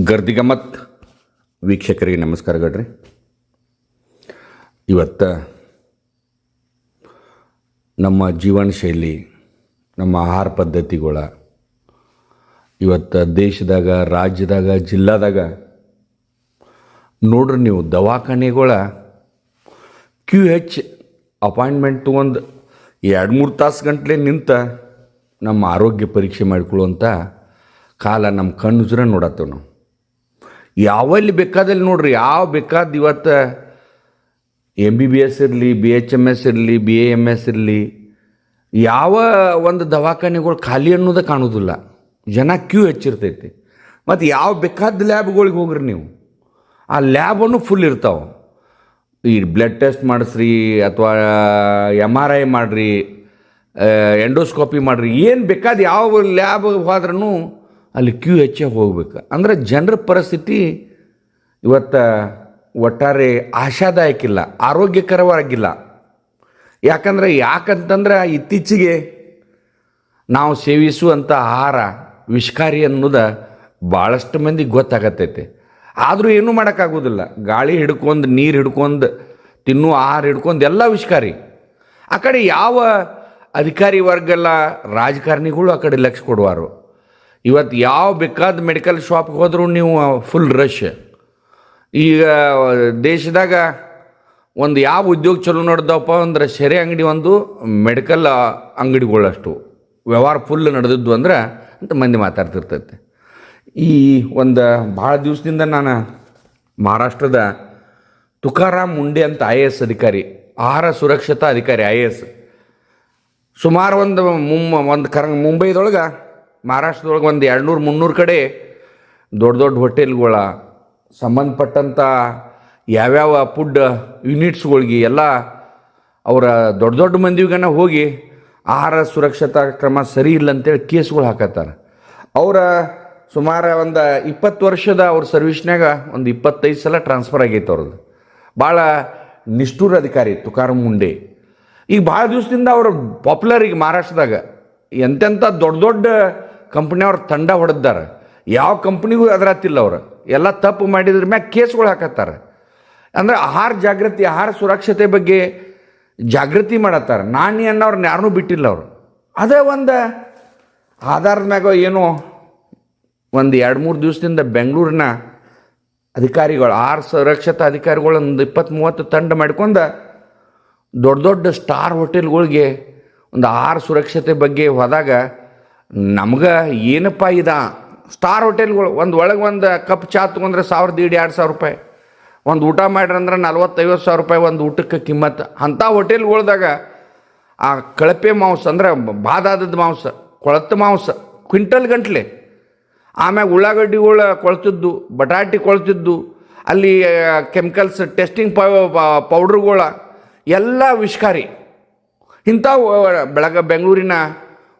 ಗರ್ದಿಗಮ್ಮತ್ ವೀಕ್ಷಕರಿಗೆ ನಮಸ್ಕಾರಗಳ್ರಿ. ಇವತ್ತು ನಮ್ಮ ಜೀವನ ಶೈಲಿ, ನಮ್ಮ ಆಹಾರ ಪದ್ಧತಿಗಳ ಇವತ್ತು ದೇಶದಾಗ, ರಾಜ್ಯದಾಗ, ಜಿಲ್ಲಾದಾಗ ನೋಡ್ರಿ ನೀವು ದವಾಖಾನೆಗಳ QH ಅಪಾಯಿಂಟ್ಮೆಂಟ್ ತೊಗೊಂಡು 2-3 ತಾಸು ಗಂಟಲೆ ನಿಂತ ನಮ್ಮ ಆರೋಗ್ಯ ಪರೀಕ್ಷೆ ಮಾಡಿಕೊಳ್ಳುವಂಥ ಕಾಲ ನಮ್ಮ ಕಣ್ಣುಜ್ರ ನೋಡತ್ತೇವೆ ನಾವು. ಯಾವಲ್ಲಿ ಬೇಕಾದಲ್ಲಿ ನೋಡ್ರಿ, ಯಾವ ಬೇಕಾದ ಇವತ್ತು MBBS ಇರಲಿ, BHMS ಇರಲಿ, BAMS ಇರಲಿ, ಯಾವ ಒಂದು ದವಾಖಾನೆಗಳು ಖಾಲಿ ಅನ್ನೋದೇ ಕಾಣೋದಿಲ್ಲ. ಜನ ಕ್ಯೂ ಹೆಚ್ಚಿರ್ತೈತಿ. ಮತ್ತು ಯಾವ ಬೇಕಾದ ಲ್ಯಾಬ್ಗಳಿಗೆ ಹೋಗ್ರಿ ನೀವು, ಆ ಲ್ಯಾಬನ್ನು ಫುಲ್ ಇರ್ತಾವೆ. ಈ ಬ್ಲಡ್ ಟೆಸ್ಟ್ ಮಾಡಿಸ್ರಿ ಅಥವಾ MRI ಮಾಡಿರಿ, ಎಂಡೋಸ್ಕೋಪಿ ಮಾಡಿರಿ, ಏನು ಬೇಕಾದ ಯಾವ ಲ್ಯಾಬ್ ಹೋದ್ರೂ ಅಲ್ಲಿ ಕ್ಯೂ ಹೆಚ್ಚಾಗಿ ಹೋಗ್ಬೇಕು. ಅಂದರೆ ಜನರ ಪರಿಸ್ಥಿತಿ ಇವತ್ತು ಒಟ್ಟಾರೆ ಆಶಾದಾಯಕಿಲ್ಲ, ಆರೋಗ್ಯಕರವಾಗಿಲ್ಲ. ಯಾಕಂತಂದ್ರೆ ಇತ್ತೀಚೆಗೆ ನಾವು ಸೇವಿಸುವಂಥ ಆಹಾರ ವಿಷಕಾರಿ ಅನ್ನೋದು ಭಾಳಷ್ಟು ಮಂದಿಗೆ ಗೊತ್ತಾಗತ್ತೈತೆ. ಆದರೂ ಏನೂ ಮಾಡೋಕ್ಕಾಗೋದಿಲ್ಲ. ಗಾಳಿ ಹಿಡ್ಕೊಂಡು, ನೀರು ಹಿಡ್ಕೊಂಡು, ತಿನ್ನೋ ಆಹಾರ ಹಿಡ್ಕೊಂಡು ಎಲ್ಲ ವಿಷಕಾರಿ. ಆ ಕಡೆ ಯಾವ ಅಧಿಕಾರಿ ವರ್ಗೆಲ್ಲ ರಾಜಕಾರಣಿಗಳು ಆ ಕಡೆ ಲಕ್ಷ್ಯ ಕೊಡುವಾರು. ಇವತ್ತು ಯಾವ ಬೇಕಾದ ಮೆಡಿಕಲ್ ಶಾಪ್ಗೆ ಹೋದರೂ ನೀವು ಫುಲ್ ರಶ್. ಈಗ ದೇಶದಾಗ ಒಂದು ಯಾವ ಉದ್ಯೋಗ ಚಲೋ ನಡೆದವಪ್ಪ ಅಂದ್ರೆ ಶೆರೆ ಅಂಗಡಿ, ಒಂದು ಮೆಡಿಕಲ್ ಅಂಗಡಿಗಳಷ್ಟು ವ್ಯವಹಾರ ಫುಲ್ ನಡೆದಿದ್ದು ಅಂದ್ರೆ ಅಂತ ಮಂದಿ ಮಾತಾಡ್ತಿರ್ತೈತೆ. ಈ ಒಂದು ಭಾಳ ದಿವಸದಿಂದ ನಾನು ಮಹಾರಾಷ್ಟ್ರದ ತುಕಾರಾಮ್ ಮುಂಡೆ ಅಂತ IAS ಅಧಿಕಾರಿ, ಆಹಾರ ಸುರಕ್ಷತಾ ಅಧಿಕಾರಿ IAS, ಸುಮಾರು ಮುಂಬೈದೊಳಗೆ, ಮಹಾರಾಷ್ಟ್ರದೊಳಗೆ ಒಂದು 200-300 ಕಡೆ ದೊಡ್ಡ ದೊಡ್ಡ ಹೋಟೆಲ್ಗಳ ಸಂಬಂಧಪಟ್ಟಂಥ ಯಾವ್ಯಾವ ಫುಡ್ ಯೂನಿಟ್ಸ್ಗಳಿಗೆ ಎಲ್ಲ ಅವರ ದೊಡ್ಡ ದೊಡ್ಡ ಮಂದಿಗನ ಹೋಗಿ ಆಹಾರ ಸುರಕ್ಷತಾ ಕ್ರಮ ಸರಿ ಇಲ್ಲ ಅಂತೇಳಿ ಕೇಸ್ಗಳು ಹಾಕತ್ತಾರೆ. ಅವರ ಸುಮಾರು ಒಂದು 20 ವರ್ಷದ ಅವ್ರ ಸರ್ವಿಸ್ನಾಗ ಒಂದು 25 ಸಲ ಟ್ರಾನ್ಸ್ಫರ್ ಆಗೈತೆ ಅವ್ರದ್ದು. ಭಾಳ ನಿಷ್ಠೂರ ಅಧಿಕಾರಿ ತುಕಾರಾಮ್ ಮುಂಡೆ. ಈಗ ಭಾಳ ದಿವಸದಿಂದ ಅವರು ಪಾಪ್ಯುಲರ್. ಈಗ ಮಹಾರಾಷ್ಟ್ರದಾಗ ಎಂತೆಂಥ ದೊಡ್ಡ ದೊಡ್ಡ ಕಂಪ್ನಿಯವ್ರ ತಂಡ ಹೊಡೆದಾರೆ. ಯಾವ ಕಂಪ್ನಿಗೂ ಅದರತ್ತಿಲ್ಲ. ಅವರು ಎಲ್ಲ ತಪ್ಪು ಮಾಡಿದ್ರ ಮ್ಯಾಗ ಕೇಸ್ಗಳು ಹಾಕತ್ತಾರೆ. ಅಂದರೆ ಆಹಾರ ಜಾಗೃತಿ, ಆಹಾರ ಸುರಕ್ಷತೆ ಬಗ್ಗೆ ಜಾಗೃತಿ ಮಾಡತ್ತಾರೆ. ನಾನಿ ಅನ್ನೋರ್ನ ಯಾರನ್ನೂ ಬಿಟ್ಟಿಲ್ಲ ಅವರು. ಅದೇ ಒಂದು ಆಧಾರದ ಮ್ಯಾಗ ಏನೋ ಒಂದು 2-3 ದಿವಸದಿಂದ ಬೆಂಗಳೂರಿನ ಅಧಿಕಾರಿಗಳು, ಆಹಾರ ಸುರಕ್ಷತಾ ಅಧಿಕಾರಿಗಳು ಒಂದು 20-30 ತಂಡ ಮಾಡ್ಕೊಂಡು ದೊಡ್ಡ ದೊಡ್ಡ ಸ್ಟಾರ್ ಹೋಟೆಲ್ಗಳಿಗೆ ಒಂದು ಆಹಾರ ಸುರಕ್ಷತೆ ಬಗ್ಗೆ ಹೋದಾಗ ನಮ್ಗೆ ಏನಪ್ಪ ಸ್ಟಾರ್ ಹೋಟೆಲ್ಗಳು ಒಳಗೆ ಒಂದು ಕಪ್ ಚಾ ತೊಗೊಂಡ್ರೆ 1,500-2,000 ರೂಪಾಯಿ, ಒಂದು ಊಟ ಮಾಡ್ರಂದ್ರೆ 40,000-50,000 ರೂಪಾಯಿ ಒಂದು ಊಟಕ್ಕೆ ಕಿಮ್ಮತ್ತು. ಅಂಥ ಹೋಟೆಲ್ಗಳ್ದಾಗ ಆ ಕಳಪೆ ಮಾಂಸ, ಅಂದ್ರೆ ಬಾದಾದದ ಮಾಂಸ, ಕೊಳತ ಮಾಂಸ ಕ್ವಿಂಟಲ್ ಗಂಟ್ಲೆ, ಆಮ್ಯಾಗ ಉಳ್ಳಾಗಡ್ಡಿಗಳು ಕೊಳ್ತಿದ್ದು, ಬಟಾಟಿ ಕೊಳ್ತಿದ್ದು, ಅಲ್ಲಿ ಕೆಮಿಕಲ್ಸ್ ಟೆಸ್ಟಿಂಗ್ ಪೌಡ್ರುಗಳ ಎಲ್ಲ ವಿಷಕಾರಿ. ಇಂಥ ಬೆಂಗಳೂರಿನ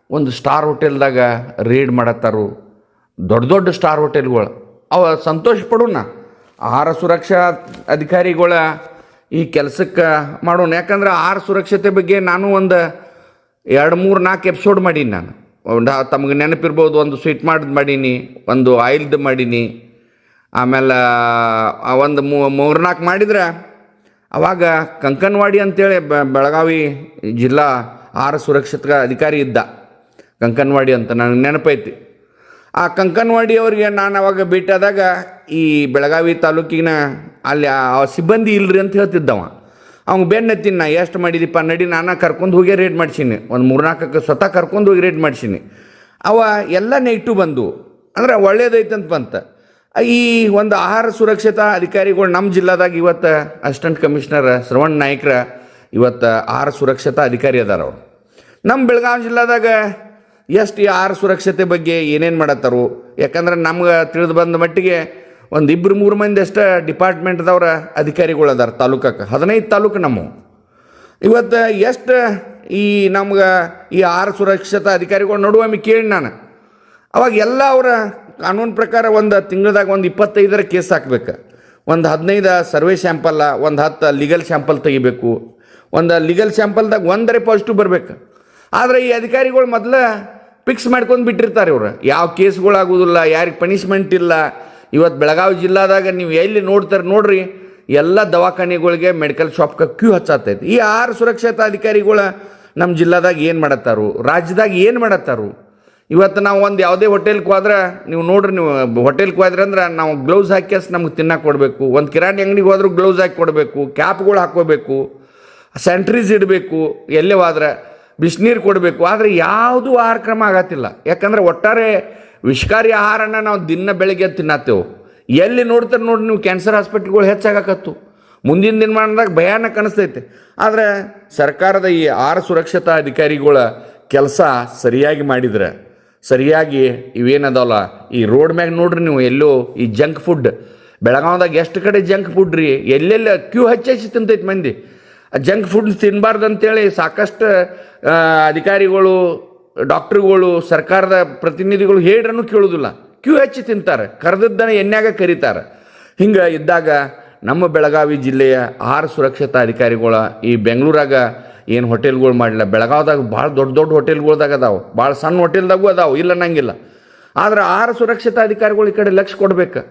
ಒಂದು ಸ್ಟಾರ್ ಹೋಟೆಲ್ದಾಗ ರೇಡ್ ಮಾಡತ್ತಾರು. ದೊಡ್ಡ ದೊಡ್ಡ ಸ್ಟಾರ್ ಹೋಟೆಲ್ಗಳು ಅವ ಸಂತೋಷ ಪಡೋಣ. ಆಹಾರ ಸುರಕ್ಷಾ ಅಧಿಕಾರಿಗಳ ಈ ಕೆಲಸಕ್ಕೆ ಮಾಡೋಣ. ಯಾಕಂದ್ರೆ ಆಹಾರ ಸುರಕ್ಷತೆ ಬಗ್ಗೆ ನಾನು ಒಂದು 2-3-4 ಎಪಿಸೋಡ್ ಮಾಡೀನಿ. ನಾನು ತಮಗೆ ನೆನಪಿರ್ಬೋದು, ಒಂದು ಸ್ವೀಟ್ ಮಾಡೀನಿ, ಒಂದು ಆಯಿಲ್ದು ಮಾಡೀನಿ, ಆಮೇಲೆ ಒಂದು 3-4 ಮಾಡಿದ್ರೆ ಅವಾಗ ಕಂಕನವಾಡಿ ಅಂತೇಳಿ ಬೆಳಗಾವಿ ಜಿಲ್ಲಾ ಆಹಾರ ಸುರಕ್ಷತಾ ಅಧಿಕಾರಿ ಇದ್ದ, ಕಂಕನವಾಡಿ ಅಂತ ನನಗೆ ನೆನಪೈತಿ. ಆ ಕಂಕನವಾಡಿ ಅವರಿಗೆ ನಾನು ಅವಾಗ ಭೇಟಿಯಾದಾಗ ಈ ಬೆಳಗಾವಿ ತಾಲೂಕಿನ ಅಲ್ಲಿ ಆ ಸಿಬ್ಬಂದಿ ಇಲ್ಲರಿ ಅಂತ ಹೇಳ್ತಿದ್ದವ. ಅವ್ನಿಗೆ ಬೆನ್ನತ್ತೀನಿ, ನಾ ಎಷ್ಟು ಮಾಡಿದೀಪ್ಪ ನಡಿ, ನಾನು ಕರ್ಕೊಂಡು ಹೋಗಿ ರೇಟ್ ಮಾಡ್ಸೀನಿ. ಒಂದು 3-4 ಸ್ವತಃ ಕರ್ಕೊಂಡು ಹೋಗಿ ರೇಟ್ ಮಾಡ್ಸೀನಿ. ಅವ ಎಲ್ಲ ನೆಗೆಟಿವ್ ಬಂದು, ಅಂದ್ರೆ ಒಳ್ಳೇದೈತಂತ ಬಂತ. ಈ ಒಂದು ಆಹಾರ ಸುರಕ್ಷತಾ ಅಧಿಕಾರಿಗಳು ನಮ್ಮ ಜಿಲ್ಲಾದಾಗ ಇವತ್ತು ಅಸಿಸ್ಟೆಂಟ್ ಕಮಿಷನರ್ ಶ್ರವಣ್ ನಾಯ್ಕರ ಇವತ್ತು ಆಹಾರ ಸುರಕ್ಷತಾ ಅಧಿಕಾರಿ ಅದಾರ. ಅವರು ನಮ್ಮ ಬೆಳಗಾವಿ ಜಿಲ್ಲಾದಾಗ ಎಷ್ಟು ಈ ಆಹಾರ ಸುರಕ್ಷತೆ ಬಗ್ಗೆ ಏನೇನು ಮಾಡತ್ತಾರೋ. ಯಾಕಂದ್ರೆ ನಮ್ಗೆ ತಿಳಿದು ಬಂದ ಮಟ್ಟಿಗೆ ಒಂದು 2-3 ಮಂದಿ ಅಷ್ಟೇ ಡಿಪಾರ್ಟ್ಮೆಂಟ್ದವ್ರ ಅಧಿಕಾರಿಗಳು ಅದಾರ ತಾಲೂಕಕ್ಕೆ. 15 ತಾಲೂಕು ನಮ್ಮ. ಇವತ್ತು ಎಷ್ಟು ಈ ನಮ್ಗೆ ಈ ಆಹಾರ ಸುರಕ್ಷತಾ ಅಧಿಕಾರಿಗಳು ನೋಡುವಮ್ಮಿ ಕೇಳಿ ನಾನು ಅವಾಗ ಎಲ್ಲ ಅವರ ಕಾನೂನು ಪ್ರಕಾರ ಒಂದು ತಿಂಗಳದಾಗ ಒಂದು 25 ಕೇಸ್ ಹಾಕ್ಬೇಕು, ಒಂದು 15 ಸರ್ವೆ ಸ್ಯಾಂಪಲ್ಲ, ಒಂದು 10 ಲೀಗಲ್ ಸ್ಯಾಂಪಲ್ ತೆಗಿಬೇಕು, ಒಂದು ಲೀಗಲ್ ಸ್ಯಾಂಪಲ್ದಾಗ 1 ಪಾಸಿಟಿವ್ ಬರಬೇಕು. ಆದರೆ ಈ ಅಧಿಕಾರಿಗಳು ಮೊದಲು ಫಿಕ್ಸ್ ಮಾಡ್ಕೊಂಡು ಬಿಟ್ಟಿರ್ತಾರೆ. ಇವರು ಯಾವ ಕೇಸ್ಗಳಾಗೋದಿಲ್ಲ, ಯಾರಿಗೆ ಪನಿಷ್ಮೆಂಟ್ ಇಲ್ಲ, ಇವತ್ತು ಬೆಳಗಾವಿ ಜಿಲ್ಲಾದಾಗ ನೀವು ಎಲ್ಲಿ ನೋಡ್ತಾರೆ ನೋಡ್ರಿ, ಎಲ್ಲ ದವಾಖಾನೆಗಳಿಗೆ ಮೆಡಿಕಲ್ ಶಾಪ್ಗೆ ಕ್ಯೂ ಹಚ್ಚತೈತಿ. ಈ ಆಹಾರ ಸುರಕ್ಷತಾ ಅಧಿಕಾರಿಗಳ ನಮ್ಮ ಜಿಲ್ಲಾದಾಗ ಏನು ಮಾಡತ್ತಾರು, ರಾಜ್ಯದಾಗ ಏನು ಮಾಡತ್ತಾರು? ಇವತ್ತು ನಾವು ಒಂದು ಯಾವುದೇ ಹೋಟೆಲ್ಗೆ ಹೋದ್ರೆ ನೀವು ನೋಡ್ರಿ, ನೀವು ಹೋಟೆಲ್ಗೆ ಹೋದ್ರೆ ಅಂದ್ರೆ ನಾವು ಗ್ಲೌಸ್ ಹಾಕ್ಯಾಸ್ ನಮ್ಗೆ ತಿನ್ನಕ್ಕೆ ಕೊಡಬೇಕು. ಒಂದು ಕಿರಾಣಿ ಅಂಗಡಿಗೆ ಹೋದ್ರೂ ಗ್ಲೌಸ್ ಹಾಕಿ ಕೊಡಬೇಕು, ಕ್ಯಾಪ್ಗಳು ಹಾಕ್ಕೋಬೇಕು, ಸ್ಯಾನಿಟೈಸ್ ಇಡಬೇಕು, ಎಲ್ಲೇ ಹೋದ್ರೆ ಬಿಸಿನೀರು ಕೊಡಬೇಕು. ಆದರೆ ಯಾವುದೂ ಆಹಾರ ಕ್ರಮ ಆಗತ್ತಿಲ್ಲ. ಯಾಕಂದ್ರೆ ಒಟ್ಟಾರೆ ವಿಷಕಾರಿ ಆಹಾರನ ನಾವು ದಿನ ಬೆಳಗ್ಗೆ ತಿನ್ನತ್ತೇವೆ. ಎಲ್ಲಿ ನೋಡ್ತಾರೆ ನೋಡ್ರಿ ನೀವು, ಕ್ಯಾನ್ಸರ್ ಹಾಸ್ಪಿಟ್ಲ್ಗಳು ಹೆಚ್ಚಾಗಕತ್ತು. ಮುಂದಿನ ದಿನಮಾನದಾಗ ಭಯಾನಕ ಅನಿಸ್ತೈತೆ. ಆದರೆ ಸರ್ಕಾರದ ಈ ಆಹಾರ ಸುರಕ್ಷತಾ ಅಧಿಕಾರಿಗಳ ಕೆಲಸ ಸರಿಯಾಗಿ ಮಾಡಿದ್ರೆ, ಸರಿಯಾಗಿ ಇವೇನದಲ್ಲ ಈ ರೋಡ್ ಮ್ಯಾಗ ನೋಡ್ರಿ ನೀವು, ಎಲ್ಲೋ ಈ ಜಂಕ್ ಫುಡ್ ಬೆಳಗಾವ್ದಾಗ ಎಷ್ಟು ಕಡೆ ಜಂಕ್ ಫುಡ್ ರೀ, ಎಲ್ಲೆಲ್ಲ ಕ್ಯೂ ಹಚ್ಚಿ ತಿಂತೈತೆ ಮಂದಿ. ಜಂಕ್ ಫುಡ್ ತಿನ್ನಬಾರ್ದು ಅಂತೇಳಿ ಸಾಕಷ್ಟು ಅಧಿಕಾರಿಗಳು, ಡಾಕ್ಟ್ರುಗಳು, ಸರ್ಕಾರದ ಪ್ರತಿನಿಧಿಗಳು ಹೇಳ್ರನ್ನು ಕೇಳೋದಿಲ್ಲ. ಕ್ಯೂ ಹಚ್ಚಿ ತಿಂತಾರೆ, ಕರೆದದ್ದನ್ನು ಎಣ್ಣೆಯಾಗ ಕರೀತಾರೆ. ಹಿಂಗೆ ಇದ್ದಾಗ ನಮ್ಮ ಬೆಳಗಾವಿ ಜಿಲ್ಲೆಯ ಆಹಾರ ಸುರಕ್ಷತಾ ಅಧಿಕಾರಿಗಳ ಈ ಬೆಂಗಳೂರಾಗ ಏನು ಹೋಟೆಲ್ಗಳು ಮಾಡಿಲ್ಲ, ಬೆಳಗಾವ್ದಾಗ ಭಾಳ ದೊಡ್ಡ ದೊಡ್ಡ ಹೋಟೆಲ್ಗಳ್ದಾಗ ಅದಾವೆ, ಭಾಳ ಸಣ್ಣ ಹೋಟೆಲ್ದಾಗೂ ಅದಾವೆ, ಇಲ್ಲ ಅನ್ನಂಗಿಲ್ಲ. ಆದ್ರೆ ಆಹಾರ ಸುರಕ್ಷತಾ ಅಧಿಕಾರಿಗಳು ಈ ಕಡೆ ಲಕ್ಷ್ಯ ಕೊಡ್ಬೇಕು.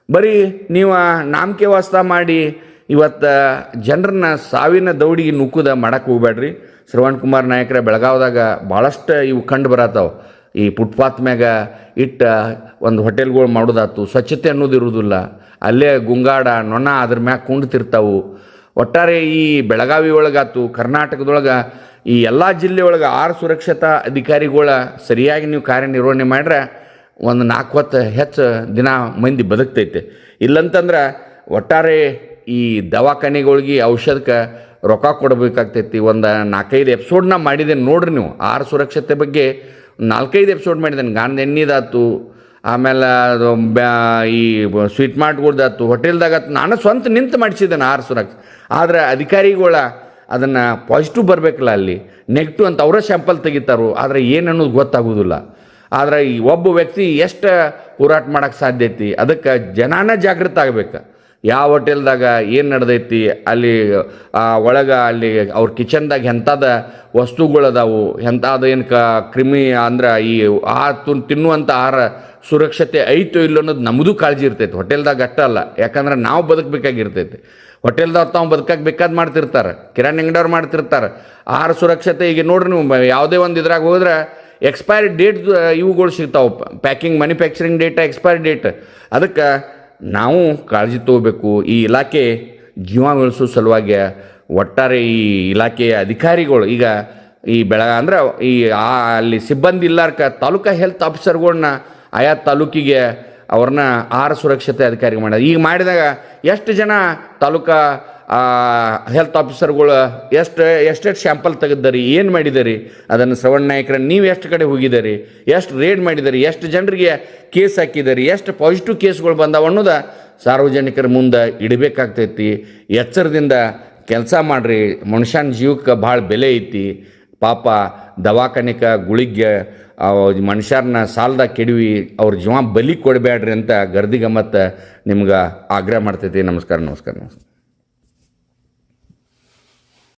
ಬರೀ ನೀವು ನಾಮಕೆ ವಾಸ್ತ ಮಾಡಿ ಇವತ್ತು ಜನರನ್ನ ಸಾವಿನ ದೌಡಿಗೆ ನುಕ್ಕುದ ಮಾಡಕ್ಕೆ ಹೋಗ್ಬೇಡ್ರಿ. ಶ್ರವಣ್ ಕುಮಾರ್ ನಾಯಕರ ಬೆಳಗಾವ್ದಾಗ ಭಾಳಷ್ಟು ಇವು ಕಂಡು ಬರತ್ತಾವೆ. ಈ ಫುಟ್ಪಾತ್ ಮ್ಯಾಗ ಇಟ್ಟ ಒಂದು ಹೋಟೆಲ್ಗಳು ಮಾಡೋದಾತು, ಸ್ವಚ್ಛತೆ ಅನ್ನೋದು ಇರೋದಿಲ್ಲ, ಅಲ್ಲೇ ಗುಂಗಾಡ ನೊಣ ಅದ್ರ ಮ್ಯಾಗ ಕುಂಡ್ತಿರ್ತಾವು. ಒಟ್ಟಾರೆ ಈ ಬೆಳಗಾವಿ ಒಳಗಾತು, ಕರ್ನಾಟಕದೊಳಗೆ ಈ ಎಲ್ಲ ಜಿಲ್ಲೆ ಒಳಗೆ ಆಹಾರ ಸುರಕ್ಷತಾ ಅಧಿಕಾರಿಗಳ ಸರಿಯಾಗಿ ನೀವು ಕಾರ್ಯನಿರ್ವಹಣೆ ಮಾಡ್ರೆ ಒಂದು 4 ಹೊತ್ತು ಹೆಚ್ಚು ದಿನ ಮಂದಿ ಬದುಕ್ತೈತೆ. ಇಲ್ಲಂತಂದ್ರೆ ಒಟ್ಟಾರೆ ಈ ದವಾಖಾನೆಗಳಿಗೆ ಔಷಧಕ್ಕೆ ರೊಕ್ಕ ಕೊಡಬೇಕಾಗ್ತೈತಿ. ಒಂದು 4-5 ಎಪಿಸೋಡ್ನ ಮಾಡಿದ್ದೇನೆ ನೋಡ್ರಿ ನೀವು. ಆಹಾರ ಸುರಕ್ಷತೆ ಬಗ್ಗೆ 4-5 ಎಪಿಸೋಡ್ ಮಾಡಿದ್ದೇನೆ. ಗಾಂಧ ಎಣ್ಣೆದಾತು, ಆಮೇಲೆ ಅದು ಈ ಸ್ವೀಟ್ ಮಾರ್ಟ್ಗಳ್ದಾತು, ಹೋಟೆಲ್ದಾಗತ್ತು, ನಾನು ಸ್ವಂತ ನಿಂತು ಮಾಡಿಸಿದ್ದೇನೆ ಆಹಾರ ಸುರಕ್ಷೆ. ಆದರೆ ಅಧಿಕಾರಿಗಳ ಅದನ್ನು ಪಾಸಿಟಿವ್ ಬರಬೇಕಲ್ಲ, ಅಲ್ಲಿ ನೆಗೆಟಿವ್ ಅಂತ ಅವರ ಸ್ಯಾಂಪಲ್ ತೆಗಿತಾರೋ. ಆದರೆ ಏನು ಅನ್ನೋದು ಗೊತ್ತಾಗೋದಿಲ್ಲ. ಆದರೆ ಈ ಒಬ್ಬ ವ್ಯಕ್ತಿ ಎಷ್ಟು ಹೋರಾಟ ಮಾಡೋಕ್ಕೆ ಸಾಧ್ಯ ಐತಿ, ಅದಕ್ಕೆ ಜನಾನ ಜಾಗೃತ ಆಗಬೇಕು. ಯಾವ ಹೋಟೆಲ್ದಾಗ ಏನು ನಡೆದೈತಿ, ಅಲ್ಲಿ ಒಳಗೆ ಅಲ್ಲಿ ಅವ್ರ ಕಿಚನ್ದಾಗ ಎಂಥದ ವಸ್ತುಗಳದಾವು, ಎಂಥದ್ದು ಏನು ಕ್ರಿಮಿ ಅಂದ್ರೆ ಈ ತಿನ್ನುವಂಥ ಆಹಾರ ಸುರಕ್ಷತೆ ಐತೋ ಇಲ್ಲೋ ಅನ್ನೋದು ನಮ್ಮದು ಕಾಳಜಿ ಇರ್ತೈತೆ. ಹೋಟೆಲ್ದಾಗ ಅಷ್ಟೇ ಅಲ್ಲ, ಯಾಕಂದ್ರೆ ನಾವು ಬದುಕಬೇಕಾಗಿರ್ತೈತೆ. ಹೋಟೆಲ್ದವ್ರು ತಾವು ಬದುಕಕ್ಕೆ ಬೇಕಾದ್ ಮಾಡ್ತಿರ್ತಾರೆ, ಕಿರಾಣಿ ಅಂಗಡಿಯವ್ರು ಮಾಡ್ತಿರ್ತಾರೆ. ಆಹಾರ ಸುರಕ್ಷತೆ ಈಗ ನೋಡ್ರಿ ನೀವು ಯಾವುದೇ ಒಂದು ಇದ್ರಾಗ ಹೋದ್ರೆ ಎಕ್ಸ್ಪೈರಿ ಡೇಟ್ ಇವುಗಳು ಸಿಗ್ತಾವೆ, packing manufacturing date, expiry date. ಅದಕ್ಕೆ ನಾವು ಕಾಳಜಿ ತೊಗೋಬೇಕು. ಈ ಇಲಾಖೆ ಜೀವ ಉಳಿಸೋ ಸಲುವಾಗಿ ಒಟ್ಟಾರೆ ಈ ಇಲಾಖೆಯ ಅಧಿಕಾರಿಗಳು ಈಗ ಈ ಅಂದ್ರೆ ಈ ಅಲ್ಲಿ ಸಿಬ್ಬಂದಿ ಇಲ್ಲಾರ್ಕ ತಾಲೂಕಾ ಹೆಲ್ತ್ ಆಫೀಸರ್ಗಳನ್ನ ಆಯಾ ತಾಲೂಕಿಗೆ ಅವ್ರನ್ನ ಆಹಾರ ಸುರಕ್ಷತೆ ಅಧಿಕಾರಿ ಮಾಡ್ಯಾರ. ಈಗ ಮಾಡಿದಾಗ ಎಷ್ಟು ಜನ ತಾಲೂಕಾ ಹೆಲ್ತ್ ಆಫೀಸರ್ಗಳು ಎಷ್ಟೆಷ್ಟು ಸ್ಯಾಂಪಲ್ ತೆಗೆದರಿ, ಏನು ಮಾಡಿದರಿ, ಅದನ್ನು ಶ್ರವಣ್ ನಾಯಕರ ನೀವು ಎಷ್ಟು ಕಡೆ ಹೋಗಿದ್ದೀರಿ, ಎಷ್ಟು ರೇಡ್ ಮಾಡಿದರಿ, ಎಷ್ಟು ಜನರಿಗೆ ಕೇಸ್ ಹಾಕಿದರಿ, ಎಷ್ಟು ಪಾಸಿಟಿವ್ ಕೇಸ್ಗಳು ಬಂದಾವ ಅನ್ನೋದು ಸಾರ್ವಜನಿಕರ ಮುಂದೆ ಇಡಬೇಕಾಗ್ತೈತಿ. ಎಚ್ಚರದಿಂದ ಕೆಲಸ ಮಾಡಿರಿ. ಮನುಷ್ಯನ ಜೀವಕ್ಕೆ ಭಾಳ ಬೆಲೆ ಐತಿ. ಪಾಪ ದವಾಖಾನಿಕ ಗುಳಿಗೆ ಮನುಷ್ಯರನ್ನ ಸಾಲದಾಗ ಕೆಡವಿ ಅವ್ರ ಜೀವ ಬಲಿ ಕೊಡಬೇಡ್ರಿ ಅಂತ ಗರ್ದಿ ಗಮ್ಮತ್ತು ನಿಮ್ಗೆ ಆಗ್ರಹ ಮಾಡ್ತೈತಿ. ನಮಸ್ಕಾರ.